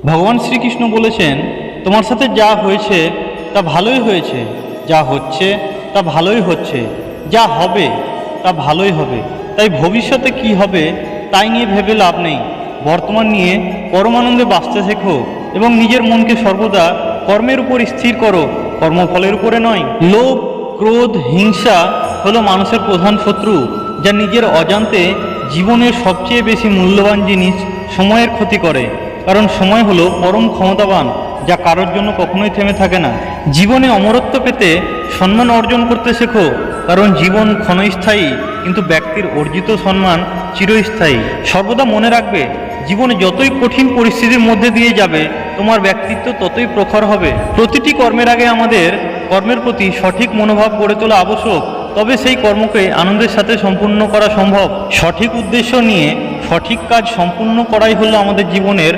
ভগবান শ্রীকৃষ্ণ বলেছেন, তোমার সাথে যা হয়েছে তা ভালোই হয়েছে, যা হচ্ছে তা ভালোই হচ্ছে, যা হবে তা ভালোই হবে। তাই ভবিষ্যতে কি হবে তাই নিয়ে ভেবে লাভ নেই। বর্তমান নিয়ে পরমানন্দে বাঁচতে শেখো এবং নিজের মনকে সর্বদা কর্মের উপর স্থির করো, কর্মফলের উপরে নয়। লোভ, ক্রোধ, হিংসা হলো মানুষের প্রধান শত্রু, যা নিজের অজান্তে জীবনের সবচেয়ে বেশি মূল্যবান জিনিস সময়ের ক্ষতি করে। কারণ সময় হলো পরম ক্ষমতাবান, যা কারোর জন্য কখনোই থেমে থাকে না। জীবনে অমরত্ব পেতে সম্মান অর্জন করতে শেখো, কারণ জীবন ক্ষণস্থায়ী কিন্তু ব্যক্তির অর্জিত সম্মান চিরস্থায়ী। সর্বদা মনে রাখবে, জীবনে যতই কঠিন পরিস্থিতির মধ্যে দিয়ে যাবে তোমার ব্যক্তিত্ব ততই প্রখর হবে। প্রতিটি কর্মের আগে আমাদের কর্মের প্রতি সঠিক মনোভাব গড়ে তোলা আবশ্যক, তবে সেই কর্মকে আনন্দের সাথে সম্পূর্ণ করা সম্ভব। সঠিক উদ্দেশ্য নিয়ে সঠিক কাজ সম্পূর্ণ করাই হলো আমাদের জীবনের